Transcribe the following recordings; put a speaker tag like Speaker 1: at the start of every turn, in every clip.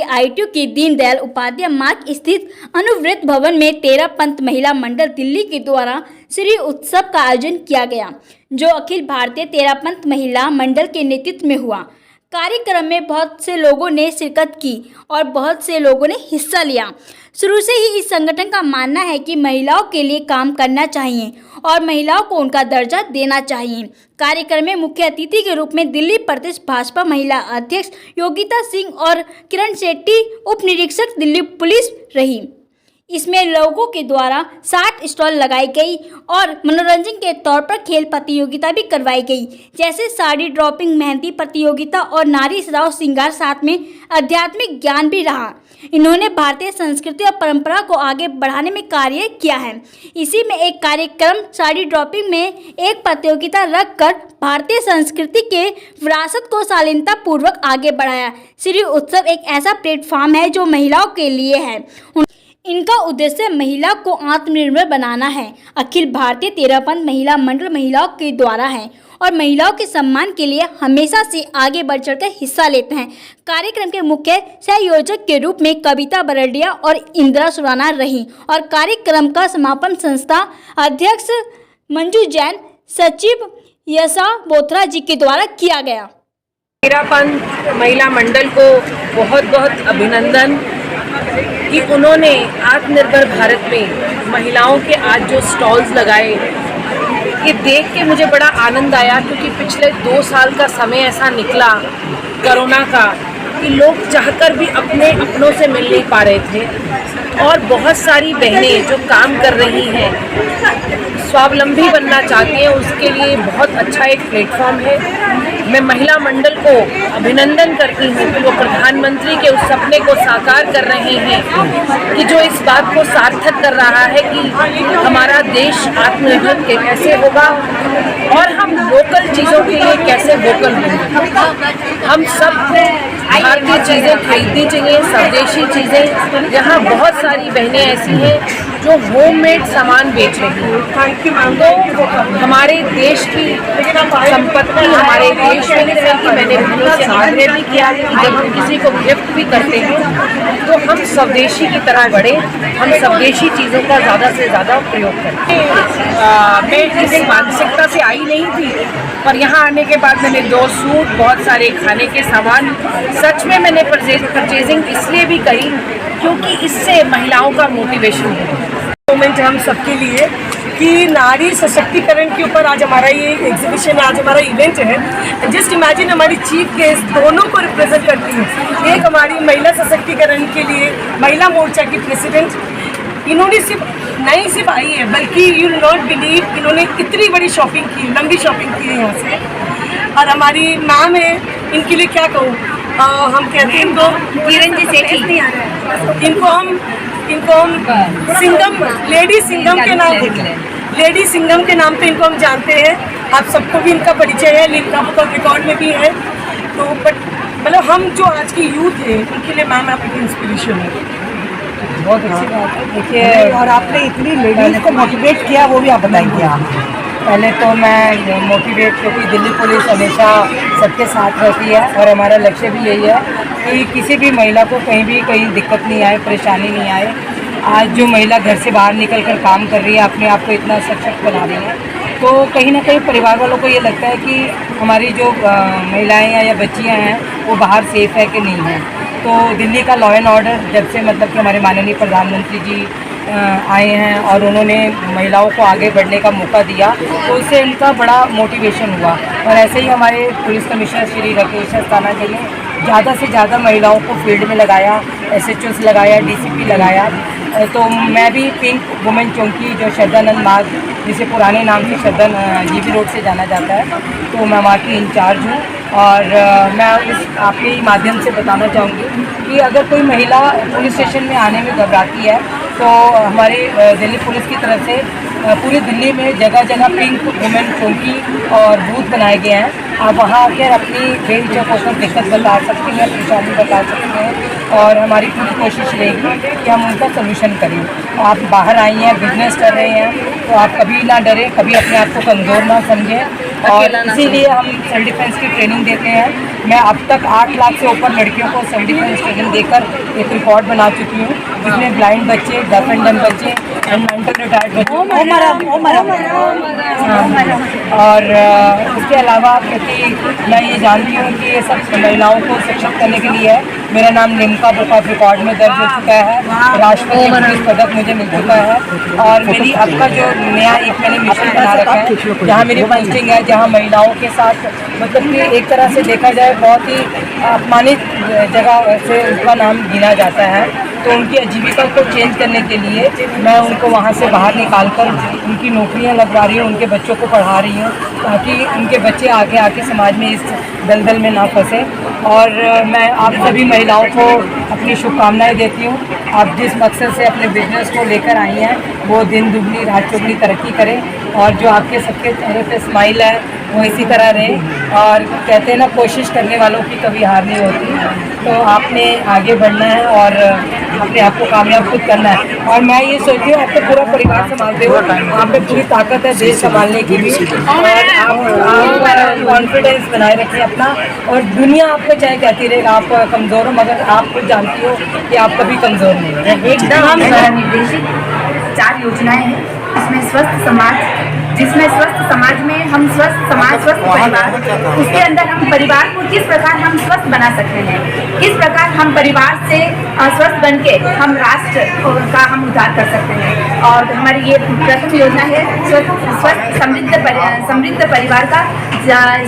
Speaker 1: IITU की दीनदयाल उपाध्याय मार्ग स्थित अनुवृत्त भवन में 13 पंथ महिला मंडल दिल्ली के द्वारा श्री उत्सव का आयोजन किया गया, जो अखिल भारतीय 13 पंथ महिला मंडल के नेतृत्व में हुआ। कार्यक्रम में बहुत से लोगों ने शिरकत की और बहुत से लोगों ने हिस्सा लिया। शुरू से ही इस संगठन का मानना है कि महिलाओं के लिए काम करना चाहिए और महिलाओं को उनका दर्जा देना चाहिए। कार्यक्रम में मुख्य अतिथि के रूप में दिल्ली प्रदेश भाजपा महिला अध्यक्ष योगिता सिंह और किरण शेट्टी उप निरीक्षक दिल्ली पुलिस रही। इसमें लोगों के द्वारा 60 स्टॉल लगाई गई और मनोरंजन के तौर पर खेल प्रतियोगिता भी करवाई गई, जैसे साड़ी ड्रॉपिंग, मेहंदी प्रतियोगिता और नारी सजाओ श्रृंगार, साथ में आध्यात्मिक ज्ञान भी रहा। इन्होंने भारतीय संस्कृति और परंपरा को आगे बढ़ाने में कार्य किया है। इसी में एक कार्यक्रम साड़ी ड्रॉपिंग में एक प्रतियोगिता रखकर भारतीय संस्कृति के विरासत को शालीनता पूर्वक आगे बढ़ाया। श्री उत्सव एक ऐसा प्लेटफॉर्म है जो महिलाओं के लिए है। इनका उद्देश्य महिला को आत्मनिर्भर बनाना है। अखिल भारतीय 13 पंथ महिला मंडल महिलाओं के द्वारा है और महिलाओं के सम्मान के लिए हमेशा से आगे बढ़ चढ़कर हिस्सा लेते हैं। कार्यक्रम के मुख्य संयोजक के रूप में कविता बरडिया और इंदिरा सुराना रही और कार्यक्रम का समापन संस्था अध्यक्ष मंजू जैन, सचिव यशा बोथरा जी के द्वारा किया गया।
Speaker 2: 13 पंथ महिला मंडल को बहुत बहुत अभिनंदन कि उन्होंने आत्मनिर्भर भारत में महिलाओं के आज जो स्टॉल्स लगाए, ये देख के मुझे बड़ा आनंद आया, क्योंकि पिछले 2 साल का समय ऐसा निकला कोरोना का कि लोग चाहकर भी अपनों से मिल नहीं पा रहे थे। और बहुत सारी बहनें जो काम कर रही हैं, स्वावलंबी बनना चाहती हैं, उसके लिए बहुत अच्छा एक प्लेटफॉर्म है। मैं महिला मंडल को अभिनंदन करती हूँ कि वो प्रधानमंत्री के उस सपने को साकार कर रहे हैं कि जो इस बात को सार्थक कर रहा है कि हमारा देश आत्मनिर्भर कैसे होगा और हम लोकल चीज़ों के लिए कैसे वोकल होंगे। हम सब भारतीय चीज़ें खरीदनी चाहिए, स्वदेशी चीज़ें। यहाँ बहुत सारी बहनें ऐसी हैं जो होममेड सामान बेच रही हैं। तो हमारे देश की संपत्ति हमारे देश में है कि मैंने बहनों से आग्रह भी किया है कि जब हम किसी को गिफ्ट भी करते हैं तो हम स्वदेशी की तरह बढ़े, हम स्वदेशी चीज़ों का ज़्यादा से ज़्यादा प्रयोग करें। मैं इस मानसिकता से आई नहीं थी, पर यहाँ आने के बाद मैंने 2 सूट, बहुत सारे खाने के सामान, सच में मैंने परचेजिंग इसलिए भी करी क्योंकि इससे महिलाओं का मोटिवेशन है।
Speaker 3: मोमेंट है हम सबके लिए कि नारी सशक्तिकरण के ऊपर आज हमारा ये एग्जीबिशन है, आज हमारा इवेंट है। जस्ट इमेजिन हमारी चीफ गेस्ट दोनों को रिप्रेजेंट करती है। एक हमारी महिला सशक्तिकरण के लिए महिला मोर्चा की प्रेसिडेंट, इन्होंने सिर्फ आई है, बल्कि यू विल नॉट बिलीव इन्होंने इतनी बड़ी शॉपिंग की, लंबी शॉपिंग की है यहाँ से। और हमारी मैम है, इनके लिए क्या कहूँ, हम कहते हैं इनको किरण जी सेठी, इनको हम सिंघम, लेडी सिंघम के नाम पे इनको हम जानते हैं। आप सबको भी इनका परिचय है, लिखा बुक रिकॉर्ड में भी है। तो बट मतलब हम जो आज की यूथ है उनके लिए मैम आप एक इंस्पिरेशन है।
Speaker 4: बहुत अच्छी बात है। देखिए, और आपने इतनी लेडीज़ को मोटिवेट किया, वो भी आप बताएंगे। आप पहले तो मैं मोटिवेट, क्योंकि दिल्ली पुलिस हमेशा सबके साथ रहती है और हमारा लक्ष्य भी यही है कि किसी भी महिला को कहीं भी दिक्कत नहीं आए, परेशानी नहीं आए। आज जो महिला घर से बाहर निकल कर काम कर रही है, अपने आप को इतना सशक्त बना रही है, तो कहीं ना कहीं परिवार वालों को ये लगता है कि हमारी जो महिलाएं या बच्चियां हैं वो बाहर सेफ़ है कि नहीं है। तो दिल्ली का लॉ एंड ऑर्डर जब से मतलब कि हमारे माननीय प्रधानमंत्री जी आए हैं और उन्होंने महिलाओं को आगे बढ़ने का मौका दिया, तो उससे उनका बड़ा मोटिवेशन हुआ। और ऐसे ही हमारे पुलिस कमिश्नर श्री राकेश अस्थाना जी ने ज़्यादा से ज़्यादा महिलाओं को फील्ड में लगाया, SHOs लगाया, DCP लगाया। तो मैं भी पिंक वुमेन चौकी, जो श्रद्धानंद मार्ग, जिसे पुराने नाम से GV रोड से जाना जाता है, तो मैं वहाँ की इंचार्ज हूँ। और मैं इस आपके माध्यम से बताना चाहूँगी कि अगर कोई महिला पुलिस स्टेशन में आने में घबराती है, तो हमारे दिल्ली पुलिस की तरफ से पूरी दिल्ली में जगह जगह पिंक वुमेन चौकी और बूथ बनाए गए हैं। आप वहाँ आकर अपनी बेहिचक होकर दिक्कत बता सकती हैं, परेशानी बता सकते हैं और हमारी पूरी कोशिश रहेगी कि हम उनका सलूशन करें। आप बाहर आई हैं, बिजनेस कर रहे हैं, तो आप कभी ना डरें, कभी अपने आप को कमज़ोर ना समझें। और इसीलिए हम सेल्फ डिफेंस की ट्रेनिंग देते हैं। मैं अब तक 8 लाख से ऊपर लड़कियों को 75 ट्रेनिंग देकर एक रिकॉर्ड बना चुकी हूँ, जिसमें ब्लाइंड बच्चे, डेफ एंड डम बच्चे एंड मेंटल रिटायर्ड बच्चे और इसके अलावा क्योंकि मैं ये जानती हूँ कि ये सब महिलाओं को सक्षम करने के लिए है। मेरा नाम लिम्का बुक ऑफ रिकॉर्ड में दर्ज हो चुका है, राष्ट्रपति पुलिस पदक मुझे मिल चुका है और मेरी अब का जो नया एक मैंने मिशन बना रखा है, जहाँ मेरी पोस्टिंग है, जहाँ महिलाओं के साथ मतलब कि एक तरह से देखा जाए बहुत ही अपमानित जगह से उनका नाम गिना जाता है, तो उनकी आजीविका को चेंज करने के लिए मैं उनको वहाँ से बाहर निकाल कर उनकी नौकरियाँ लगवा रही हूँ, उनके बच्चों को पढ़ा रही हूँ ताकि उनके बच्चे आगे आके समाज में इस दलदल में ना फंसे। और मैं आप सभी महिलाओं को अपनी शुभकामनाएं देती हूँ। आप जिस मकसद से अपने बिजनेस को लेकर आई हैं वो दिन दुगनी रात चौगनी तरक्की करें और जो आपके सबके चेहरे पे स्माइल है वो इसी तरह रहे। और कहते हैं ना, कोशिश करने वालों की कभी हार नहीं होती, तो आपने आगे बढ़ना है और अपने आप को कामयाब खुद करना है। और मैं ये सोचती हूँ आप तो पूरा परिवार संभालते हो, आप में पूरी ताकत है देश संभालने की भी, और आप कॉन्फिडेंस बनाए रखें अपना। और दुनिया आपको चाहे कहती रहेगा आप कमज़ोर हो, मगर आप खुद जानती हो कि आप कभी कमज़ोर नहीं हो।
Speaker 5: एकदम निर्देशित 4 योजनाएं हैं, इसमें स्वस्थ समाज, जिसमें स्वस्थ समाज में हम स्वस्थ समाज, स्वस्थ परिवार, उसके अंदर हम परिवार को किस प्रकार हम स्वस्थ बना सकते हैं, किस प्रकार हम परिवार से स्वस्थ बन के हम राष्ट्र का हम उद्धार कर सकते हैं। और हमारी ये प्रथम योजना है स्वस्थ समृद्ध परिवार का।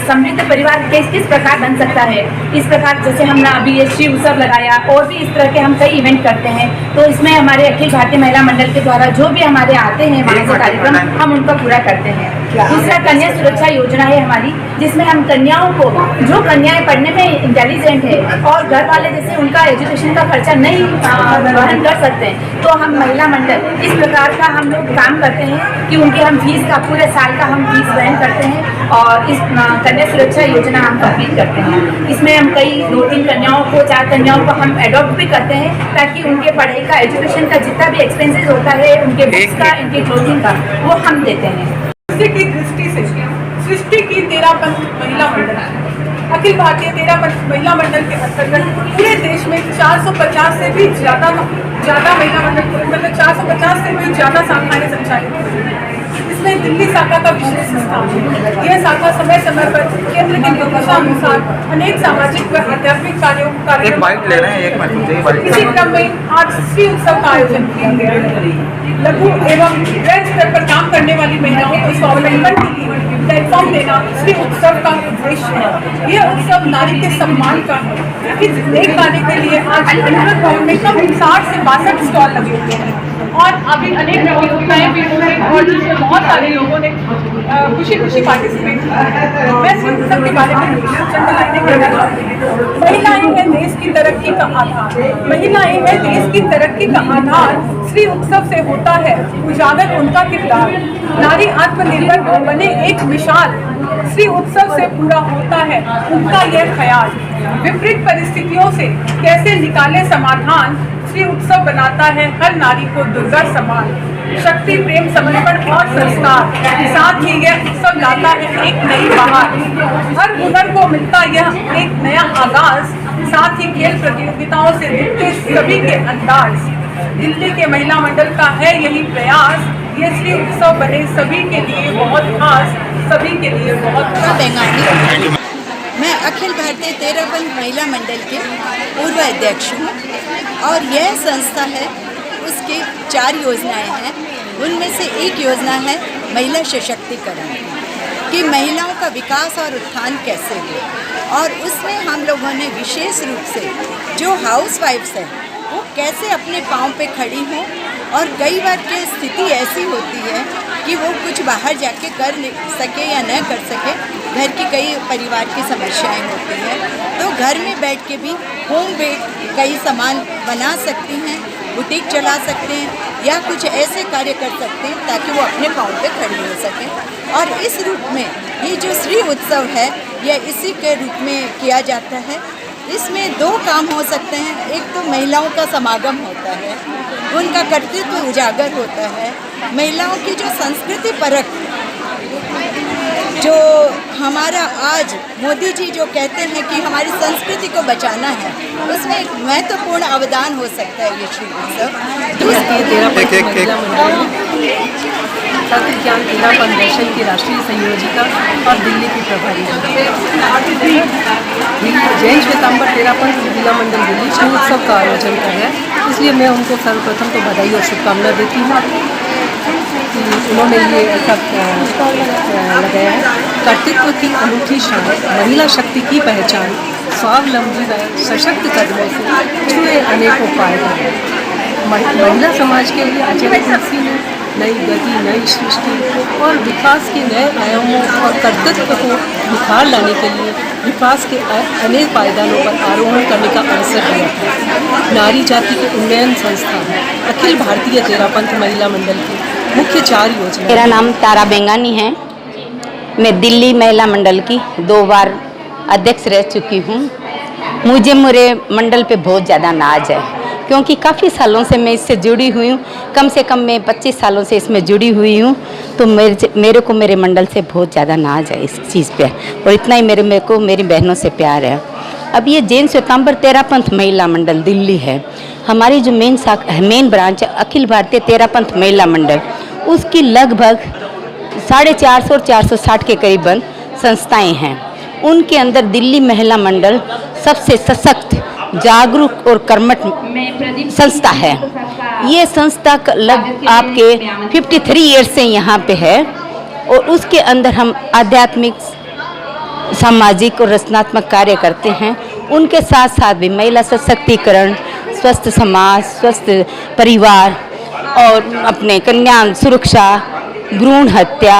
Speaker 5: समृद्ध परिवार किस प्रकार बन सकता है, इस प्रकार जैसे हमने अभी ये श्री उत्सव लगाया और भी इस तरह के हम कई इवेंट करते हैं, तो इसमें हमारे अखिल भारतीय महिला मंडल के द्वारा जो भी हमारे आते हैं वहाँ से कार्यक्रम हम उनका पूरा करते हैं। दूसरा कन्या सुरक्षा योजना है हमारी, जिसमें हम कन्याओं को, जो कन्याएं पढ़ने में इंटेलिजेंट है और घर वाले जैसे उनका एजुकेशन का खर्चा नहीं वहन कर सकते हैं, तो हम महिला मंडल इस प्रकार का हम लोग काम करते हैं कि उनके हम फीस का पूरे साल का हम फीस वहन करते हैं और इस कन्या सुरक्षा योजना हम कंप्लीट करते हैं। इसमें हम कई 2-3 कन्याओं को, 4 कन्याओं को हम एडॉप्ट भी करते हैं ताकि उनके पढ़ाई का, एजुकेशन का जितना भी एक्सपेंसेस होता है, उनके बुक्स का, इनके क्लोथिंग का, वो हम देते हैं।
Speaker 3: की दृष्टि से सृष्टि की 13 पंथ महिला मंडल, अखिल भारतीय 13 पंथ महिला मंडल के अंतर्गत पूरे देश में 450 से भी ज्यादा महिला मंडल, मतलब 450 से भी ज्यादा शाखाएं संचालित होती हैं। इसमें दिल्ली शाखा का विशेष स्थान है। यह शाखा समय समय पर केंद्र के निर्देशानुसार अनेक सामाजिक व आध्यात्मिक कार्यक्रम इसी क्रम में आज श्री उत्सव का आयोजन किया गया है। लघु एवं वृहद स्तर पर काम करने वाली महिलाओं को स्वावलंबन के लिए प्लेटफॉर्म देना श्री उत्सव का उद्देश्य है। यह उत्सव नारी के सम्मान का है। इस एक कार्य के लिए आज अनुभव भवन में कम 60 से 62 स्टॉल लगे हुए हैं और अभी अनेक प्रतियोगिताएं भी हुई और जिसमें बहुत सारे लोगों ने खुशी पार्टिसिपेट किया। मैं श्री उत्सव के बारे में चंद लाइनें कहना चाहती हूँ। महिलाएं हैं देश की तरक्की का आधार, महिलाएं हैं देश की तरक्की का आधार। श्री उत्सव से होता है उजागर उनका किरदार, नारी आत्मनिर्भर बने एक मिसाल। श्री उत्सव से पूरा होता है उनका यह ख्याल, विपरीत परिस्थितियों से कैसे निकाले समाधान। श्री उत्सव बनाता है हर नारी को दुर्गा समान, शक्ति, प्रेम, समर्पण और संस्कार। साथ ही यह उत्सव लाता है एक नई बहार, हर हुनर को मिलता यह एक नया आगाज। साथ ही खेल प्रतियोगिताओं से दिखते सभी के अंदाज। दिल्ली के महिला मंडल का है यही प्रयास, ये श्री उत्सव बने सभी के लिए बहुत खास, सभी के लिए बहुत खास।
Speaker 6: मैं अखिल भारतीय 13 पंथ महिला मंडल के पूर्व अध्यक्ष हूँ और यह संस्था है, उसकी 4 योजनाएं हैं। उनमें से एक योजना है महिला सशक्तिकरण, कि महिलाओं का विकास और उत्थान कैसे हो। और उसमें हम लोगों ने विशेष रूप से जो हाउसवाइफ्स हैं वो कैसे अपने पाँव पे खड़ी हों। और कई बार की स्थिति ऐसी होती है कि वो कुछ बाहर जाके कर सके या न कर सके, घर की कई परिवार की समस्याएं होती हैं, तो घर में बैठ के भी होम बेड कई सामान बना सकती हैं, बुटीक चला सकते हैं या कुछ ऐसे कार्य कर सकते हैं ताकि वो अपने पाँव पे खड़ी हो सकें। और इस रूप में ये जो श्री उत्सव है यह इसी के रूप में किया जाता है। इसमें 2 काम हो सकते हैं, एक तो महिलाओं का समागम होता है, उनका कर्तृत्व उजागर होता है, महिलाओं की जो संस्कृति परक जो हमारा आज मोदी जी जो कहते हैं कि हमारी संस्कृति को बचाना है, उसमें एक महत्वपूर्ण अवदान हो सकता है ये श्री उत्सव।
Speaker 3: तंत्र ज्ञान क्रीड़ा फाउंडेशन की राष्ट्रीय संयोजिका और दिल्ली की प्रभारी जैन श्वेतांबर तेरापंथ महिला मंडल दिल्ली श्री उत्सव का आयोजन कर रहा है, इसलिए मैं उनको सर्वप्रथम तो बधाई और शुभकामना देती हूँ कि उन्होंने ये ऐसा लगाया है। कर्तृत्व की अनूठी शान, महिला शक्ति की पहचान, स्वावलंबी व सशक्त कदमों से छुए अनेकों पाए। महिला समाज के लिए आचार्य तुलसी ने नई गति, नई सृष्टि और विकास के नए आयामों और कर्तृत्व को निखार लाने के लिए विकास के अनेक पायदानों पर आरोहण करने का अवसर दिया था। नारी जाति के उन्नयन संस्था अखिल भारतीय तेरापंथ महिला मंडल की मुख्य 4 योजना।
Speaker 7: मेरा नाम तारा बेंगानी है। मैं दिल्ली महिला मंडल की 2 बार अध्यक्ष रह चुकी हूँ। मुझे मेरे मंडल पे बहुत ज़्यादा नाज है, क्योंकि काफ़ी सालों से मैं इससे जुड़ी हुई हूँ। कम से कम मैं 25 सालों से इसमें जुड़ी हुई हूँ, तो मेरे को मेरे मंडल से बहुत ज़्यादा नाज है इस चीज़ पे, और इतना ही मेरे को मेरी बहनों से प्यार है। अब ये जैन श्वेतांबर तेरापंथ महिला मंडल दिल्ली है, हमारी जो मेन ब्रांच है अखिल भारतीय तेरापंथ महिला मंडल, उसकी लगभग 450 और 460 के करीबन संस्थाएँ हैं। उनके अंदर दिल्ली महिला मंडल सबसे सशक्त, जागरूक और कर्मठ संस्था है। ये संस्था आपके 53 ईयर्स से यहाँ पे है, और उसके अंदर हम आध्यात्मिक, सामाजिक और रचनात्मक कार्य करते हैं। उनके साथ साथ भी महिला सशक्तिकरण, स्वस्थ समाज, स्वस्थ परिवार और अपने कन्या सुरक्षा, भ्रूण हत्या,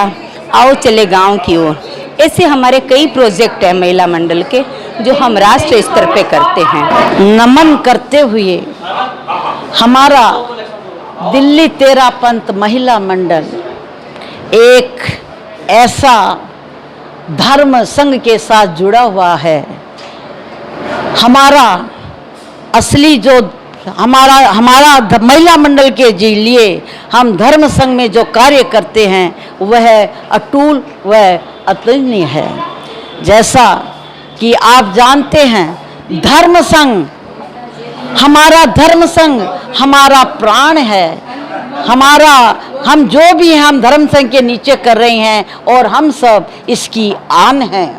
Speaker 7: आओ चले गांव की ओर, ऐसे हमारे कई प्रोजेक्ट हैं महिला मंडल के, जो हम राष्ट्रीय स्तर पे करते हैं।
Speaker 8: नमन करते हुए हमारा दिल्ली तेरापंथ महिला मंडल एक ऐसा धर्म संघ के साथ जुड़ा हुआ है। हमारा असली जो हमारा महिला मंडल के लिए हम धर्म संघ में जो कार्य करते हैं वह अटूट व अतुलनीय है। जैसा कि आप जानते हैं, धर्म संघ हमारा प्राण है। हम जो भी हैं, हम धर्म संघ के नीचे कर रहे हैं, और हम सब इसकी आन हैं।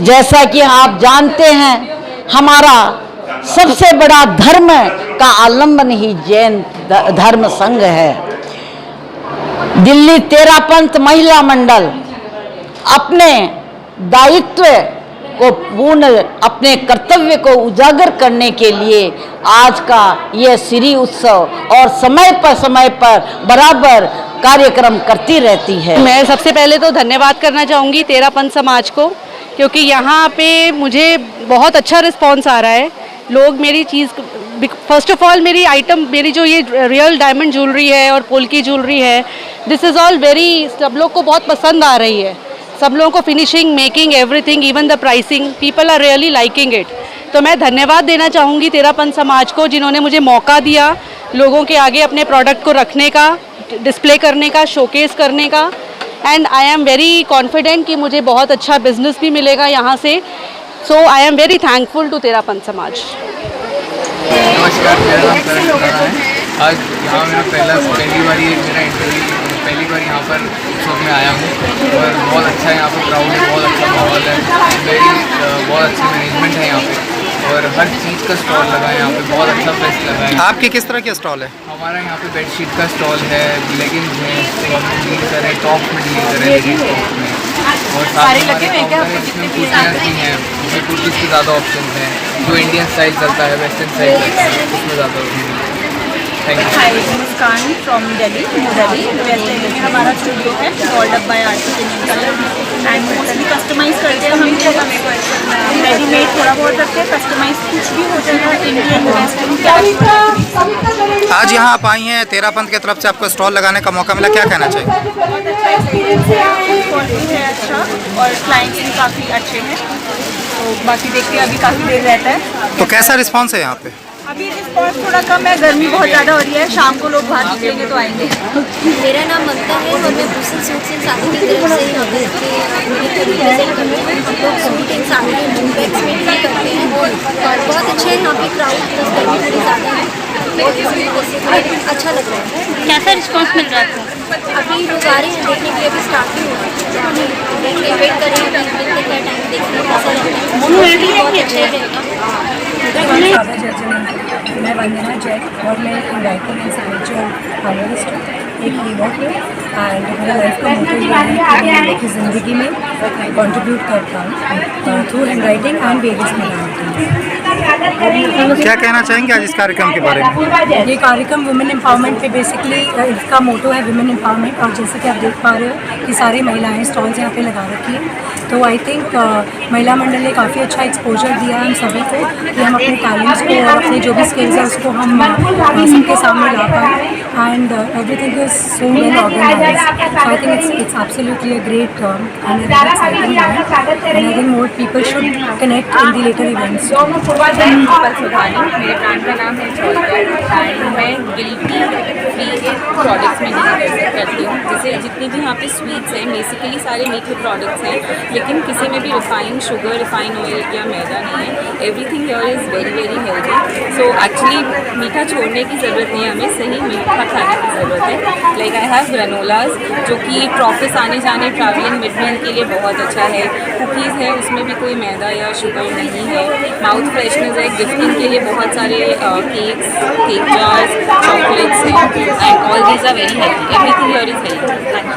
Speaker 8: जैसा कि आप जानते हैं, हमारा सबसे बड़ा धर्म का आलंबन ही जैन धर्म संघ है। दिल्ली तेरापंथ महिला मंडल अपने दायित्व को पूर्ण, अपने कर्तव्य को उजागर करने के लिए आज का यह श्री उत्सव और समय पर बराबर कार्यक्रम करती रहती है।
Speaker 9: मैं सबसे पहले तो धन्यवाद करना चाहूँगी तेरापंथ समाज को, क्योंकि यहाँ पे मुझे बहुत अच्छा रिस्पॉन्स आ रहा है। लोग मेरी चीज़, फर्स्ट ऑफ ऑल मेरी जो ये रियल डायमंड ज्वेलरी है और पोल्की ज्वेलरी है, दिस इज़ ऑल वेरी, सब लोग को बहुत पसंद आ रही है। सब लोगों को finishing, making, everything, even the pricing, people are really liking it. तो मैं धन्यवाद देना चाहूँगी तेरापंथ समाज को, जिन्होंने मुझे मौका दिया लोगों के आगे अपने प्रोडक्ट को रखने का, डिस्प्ले करने का, शोकेस करने का। And I am very confident कि मुझे बहुत अच्छा बिजनेस भी मिलेगा यहाँ से। So I am very thankful to Terapanth समाज।
Speaker 10: नमस्कार, मेरा नाम करण है। आज यहाँ मेरा पहली बार यहाँ पर उत्सव में आया हूँ, और बहुत अच्छा है यहाँ पर, क्राउड है, बहुत अच्छा माहौल है, बहुत अच्छी मैनेजमेंट है यहाँ पे, और हर चीज़ का स्टॉल लगा है यहाँ पे, बहुत अच्छा फेस्ट लगा है।
Speaker 11: आपके किस तरह के स्टॉल है?
Speaker 10: हमारा यहाँ पे बेडशीट का स्टॉल है, लेगिंग्स है, डील करें, टॉप में डील करें, लेडीज टॉप में, और सारे लगे हुए हैं जिसमें कुर्तियाँ भी हैं, उसमें कुर्तीज़ के ज़्यादा ऑप्शन हैं। जो इंडियन स्टाइल चलता है, वेस्टर्न स्टाइल चलता है, उसमें ज़्यादा ऑप्शन है।
Speaker 12: Hi, Muskan from Delhi, New Delhi. वैसे हमारा स्टूडियो है called up by artist colour, and mostly customise करते हैं हम। रेडीमेड थोड़ा बहुत रखते हैं, कस्टमाइज कुछ भी हो जाएगा, इंडियन वेस्टर्न क्या।
Speaker 11: आज यहाँ आप आई हैं, तेरापंथ की तरफ से आपको स्टॉल लगाने का मौका मिला, क्या कहना चाहिए?
Speaker 12: बहुत अच्छा एक्सपीरियंस है, क्वालिटी है अच्छा, और क्लाइंट्स भी काफ़ी अच्छे हैं। तो बाकी देखते हैं, अभी काफ़ी देर रहता है।
Speaker 11: तो कैसा रिस्पॉन्स है यहाँ पे?
Speaker 12: अभी रिस्पॉन्स थोड़ा कम है, गर्मी बहुत ज़्यादा हो रही है, शाम को लोग बाहर निकलेंगे तो आएंगे।
Speaker 13: मेरा नाम ममता है और मैं ब्रूसल सूट्स एंड साड़ी की तरफ से यहाँ पे रिप्रेजेंट करती हूँ। हम लोग सूट एंड साड़ी मूवमेंट्स में भी करते हैं और बहुत अच्छे हैं यहाँ पे क्राउड, प्लस गर्मी थोड़ी ज़्यादा है, बहुत अच्छा लग रहा है।
Speaker 1: कैसा रिस्पांस मिल रहा है आपको?
Speaker 13: अभी लोग आ रहे हैं देखने के लिए, अभी स्टार्ट नहीं हुआ है, तो हम वेट कर रहे हैं, अभी मिलते क्या टाइम देखते हैं कैसा लगता है, बहुत अच्छा रहेगा।
Speaker 4: मैं वंदना जैन और मैं एक राइटर एंड सिग्नेचर फाइनलिस्ट हूँ, एक हीरो हूँ एंड मेरा लाइफ का मोटिव ये है कि मैं लोगों की ज़िंदगी में कंट्रीब्यूट करता हूँ through hand writing and various media.
Speaker 11: क्या कहना चाहेंगे आज इस कार्यक्रम के बारे में?
Speaker 4: ये कार्यक्रम वुमेन एम्पावरमेंट पे बेसिकली इसका मोटो है वुमेन एम्पावरमेंट, और जैसे कि आप देख पा रहे हो कि सारी महिलाएं स्टॉल्स यहाँ पे लगा रखी है, तो आई थिंक महिला मंडल ने काफ़ी अच्छा एक्सपोजर दिया है हम सभी को कि हम अपने टैलेंट्स को और अपने जो भी स्किल्स है उसको हम सबके सामने ला पाएँ and everything is so well organised. So I think it's absolutely a great and exciting event and I think more people should connect in the later events.
Speaker 5: मेरे ब्रांड का नाम है एंड मैं गिल्टी फ्री प्रोडक्ट्स में deal करती हूँ। जैसे जितनी भी यहाँ पे स्वीट्स हैं बेसिकली सारे मीठे प्रोडक्ट्स हैं, लेकिन किसी में भी रिफाइंड शुगर, रिफाइंड ऑयल या मैदा नहीं है। Everything here is very very healthy. So actually मीठा छोड़ने की ज़रूरत नहीं है, हमें सही मीठा खाने की ज़रूरत है। लाइक आई हैव ग्रेनोलाज जो कि ऑफिस आने जाने ट्रैवलिंग मिड मील के लिए बहुत अच्छा है। कुकीज़ है, उसमें भी कोई मैदा या शुगर नहीं है। माउथ फ्रेशनर्स है, गिफ्टिंग के लिए बहुत सारे केक्स, केक जार्स, चॉकलेट्स हैं and all these are very healthy. Everything here is healthy.